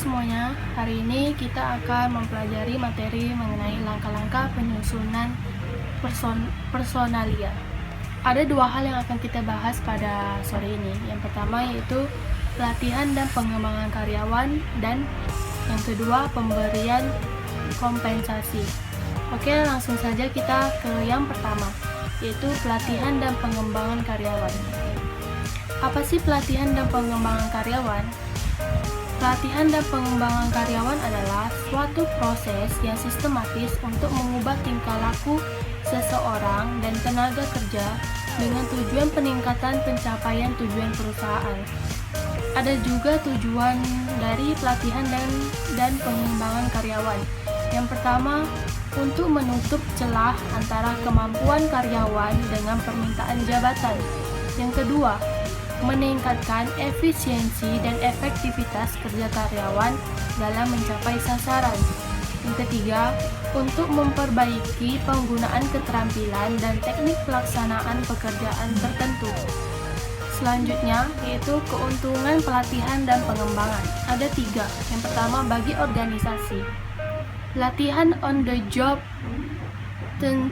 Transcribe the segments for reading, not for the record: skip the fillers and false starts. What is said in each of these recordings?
semuanya, hari ini kita akan mempelajari materi mengenai langkah-langkah penyusunan personalia. Ada dua hal yang akan kita bahas pada sore ini. Yang pertama yaitu pelatihan dan pengembangan karyawan, dan yang kedua pemberian kompensasi. Oke, langsung saja kita ke yang pertama, yaitu pelatihan dan pengembangan karyawan. Apa sih pelatihan dan pengembangan karyawan? Pelatihan dan pengembangan karyawan adalah suatu proses yang sistematis untuk mengubah tingkah laku seseorang dan tenaga kerja dengan tujuan peningkatan pencapaian tujuan perusahaan. Ada juga tujuan dari pelatihan dan pengembangan karyawan. Yang pertama, untuk menutup celah antara kemampuan karyawan dengan permintaan jabatan. Yang kedua, meningkatkan efisiensi dan efektivitas kerja karyawan dalam mencapai sasaran. Yang ketiga, untuk memperbaiki penggunaan keterampilan dan teknik pelaksanaan pekerjaan tertentu. Selanjutnya, yaitu keuntungan pelatihan dan pengembangan. Ada 3. Yang pertama, bagi organisasi. Latihan on the job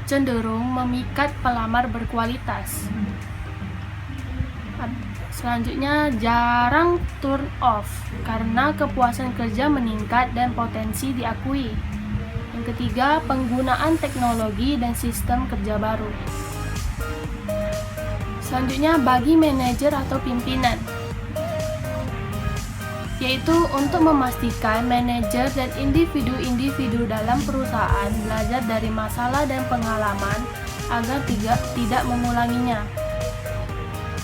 cenderung memikat pelamar berkualitas. Selanjutnya, jarang turn off karena kepuasan kerja meningkat dan potensi diakui. Yang ketiga, penggunaan teknologi dan sistem kerja baru. Selanjutnya, bagi manajer atau pimpinan, yaitu untuk memastikan manajer dan individu-individu dalam perusahaan belajar dari masalah dan pengalaman agar tidak mengulanginya.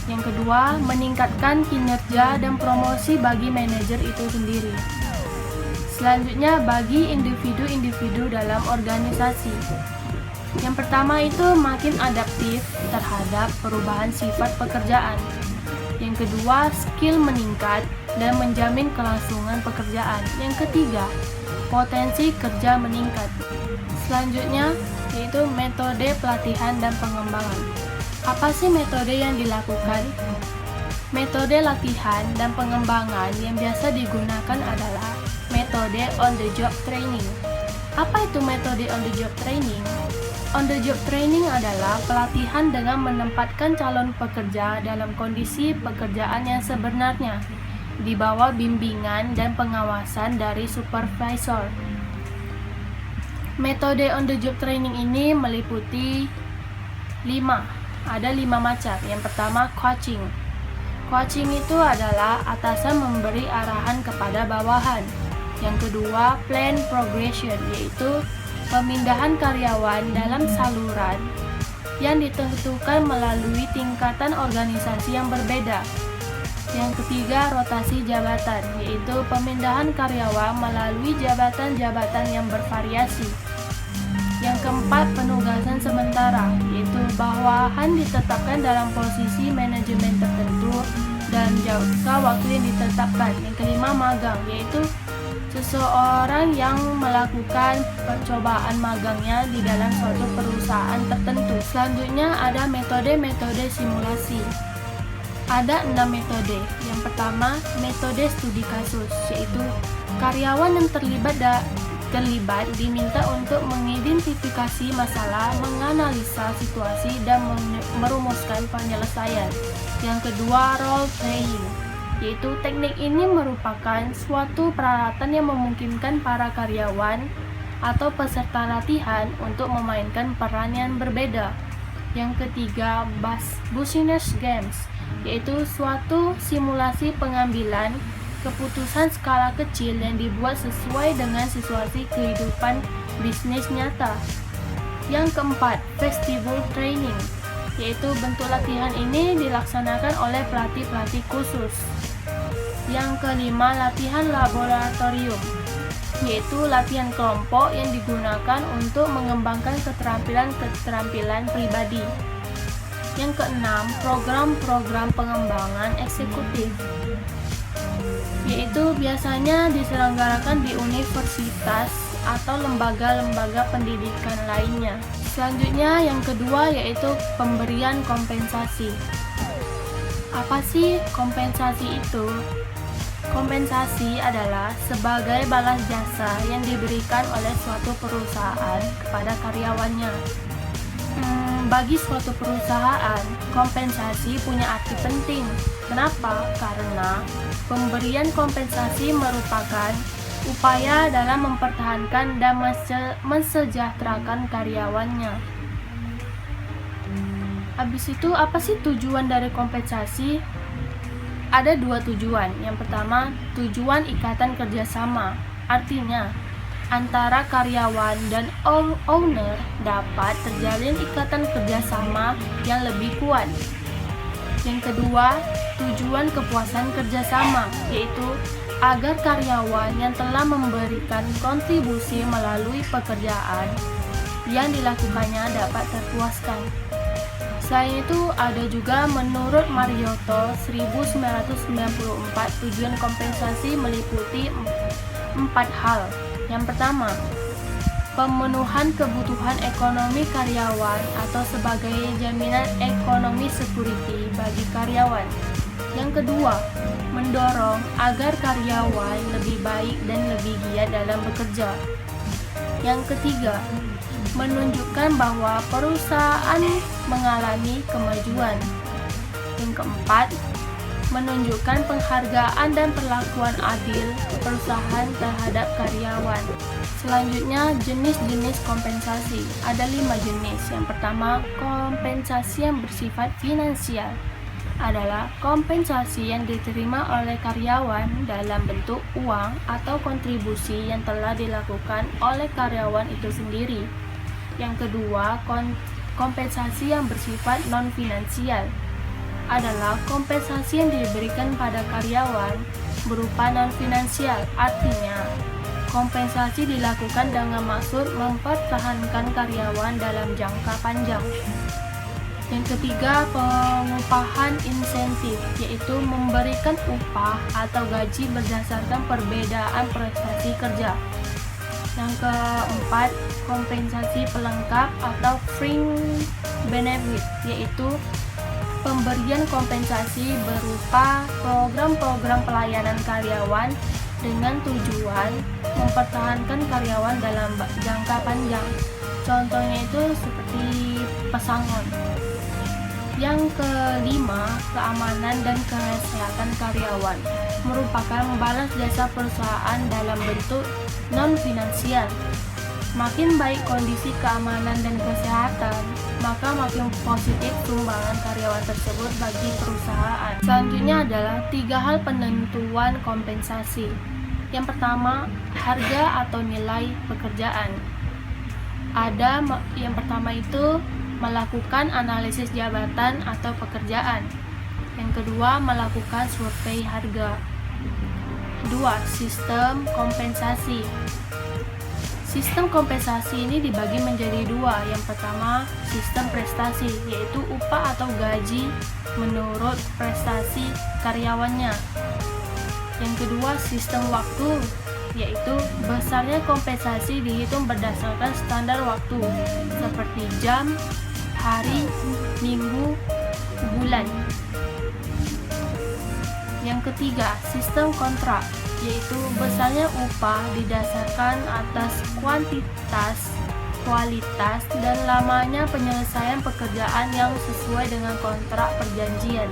Yang kedua, meningkatkan kinerja dan promosi bagi manajer itu sendiri. Selanjutnya, bagi individu-individu dalam organisasi. Yang pertama itu makin adaptif terhadap perubahan sifat pekerjaan. Yang kedua, skill meningkat dan menjamin kelangsungan pekerjaan. Yang ketiga, potensi kerja meningkat. Selanjutnya, yaitu metode pelatihan dan pengembangan. Apa sih metode yang dilakukan? Metode latihan dan pengembangan yang biasa digunakan adalah metode on the job training. Apa itu metode on the job training? On the job training adalah pelatihan dengan menempatkan calon pekerja dalam kondisi pekerjaan yang sebenarnya di bawah bimbingan dan pengawasan dari supervisor. Metode on the job training ini meliputi 5. Ada 5 macam. Yang pertama, coaching. Coaching itu adalah atasan memberi arahan kepada bawahan. Yang kedua, plan progression, yaitu pemindahan karyawan dalam saluran yang ditentukan melalui tingkatan organisasi yang berbeda. Yang ketiga, rotasi jabatan, yaitu pemindahan karyawan melalui jabatan-jabatan yang bervariasi. Yang keempat, penugasan sementara, yaitu bawahan ditetapkan dalam posisi manajemen tertentu dan jangka waktu yang ditetapkan. Yang kelima, magang, yaitu seseorang yang melakukan percobaan magangnya di dalam suatu perusahaan tertentu. Selanjutnya ada metode-metode simulasi. Ada 6 metode. Yang pertama, metode studi kasus, yaitu karyawan yang terlibat diminta untuk mengidentifikasi masalah, menganalisa situasi, dan merumuskan penyelesaian. Yang kedua, role playing, yaitu teknik ini merupakan suatu peralatan yang memungkinkan para karyawan atau peserta latihan untuk memainkan peran yang berbeda. Yang ketiga, business games, yaitu suatu simulasi pengambilan keputusan skala kecil yang dibuat sesuai dengan situasi kehidupan bisnis nyata. Yang keempat, festival training, yaitu bentuk latihan ini dilaksanakan oleh pelatih-pelatih khusus. Yang kelima, latihan laboratorium, yaitu latihan kelompok yang digunakan untuk mengembangkan keterampilan pribadi. Yang keenam, program-program pengembangan eksekutif, yaitu biasanya diselenggarakan di universitas atau lembaga-lembaga pendidikan lainnya. Selanjutnya, yang kedua yaitu pemberian kompensasi. Apa sih kompensasi itu? Kompensasi adalah sebagai balas jasa yang diberikan oleh suatu perusahaan kepada karyawannya. Bagi suatu perusahaan, kompensasi punya arti penting. Kenapa? Karena pemberian kompensasi merupakan upaya dalam mempertahankan dan mensejahterakan karyawannya. Habis itu, apa sih tujuan dari kompensasi? Ada dua tujuan. Yang pertama, tujuan ikatan kerjasama. Artinya, antara karyawan dan owner dapat terjalin ikatan kerjasama yang lebih kuat. Yang kedua, tujuan kepuasan kerjasama, yaitu agar karyawan yang telah memberikan kontribusi melalui pekerjaan yang dilakukannya dapat terpuaskan. Selain itu, ada juga menurut Marioto 1994, tujuan kompensasi meliputi 4 hal. Yang pertama, pemenuhan kebutuhan ekonomi karyawan atau sebagai jaminan ekonomi security bagi karyawan. Yang kedua, mendorong agar karyawan lebih baik dan lebih giat dalam bekerja. Yang ketiga, menunjukkan bahwa perusahaan mengalami kemajuan. Yang keempat, menunjukkan penghargaan dan perlakuan adil perusahaan terhadap karyawan. Selanjutnya, jenis-jenis kompensasi. Ada 5 jenis. Yang pertama, kompensasi yang bersifat finansial adalah kompensasi yang diterima oleh karyawan dalam bentuk uang atau kontribusi yang telah dilakukan oleh karyawan itu sendiri. Yang kedua, kompensasi yang bersifat non-finansial adalah kompensasi yang diberikan pada karyawan berupa non-finansial. Artinya, kompensasi dilakukan dengan maksud mempertahankan karyawan dalam jangka panjang. Yang ketiga, pengupahan insentif, yaitu memberikan upah atau gaji berdasarkan perbedaan prestasi kerja. Yang keempat, kompensasi pelengkap atau fringe benefit, yaitu pemberian kompensasi berupa program-program pelayanan karyawan dengan tujuan mempertahankan karyawan dalam jangka panjang. Contohnya itu seperti pesangon. Yang kelima, keamanan dan kesehatan karyawan merupakan balas jasa perusahaan dalam bentuk non-finansial. Makin baik kondisi keamanan dan kesehatan, maka makin positif sumbangan karyawan tersebut bagi perusahaan. Selanjutnya adalah 3 hal penentuan kompensasi. Yang pertama, harga atau nilai pekerjaan. Yang pertama itu melakukan analisis jabatan atau pekerjaan. Yang kedua, melakukan survei harga. 2. Sistem kompensasi. Sistem kompensasi ini dibagi menjadi 2. Yang pertama, sistem prestasi, yaitu upah atau gaji menurut prestasi karyawannya. Yang kedua, sistem waktu, yaitu besarnya kompensasi dihitung berdasarkan standar waktu seperti jam, hari, minggu, bulan. Yang ketiga, sistem kontrak, yaitu besarnya upah didasarkan atas kuantitas, kualitas, dan lamanya penyelesaian pekerjaan yang sesuai dengan kontrak perjanjian.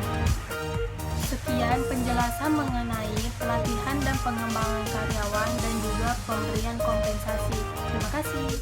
Sekian penjelasan mengenai pelatihan dan pengembangan karyawan dan juga pemberian kompensasi. Terima kasih.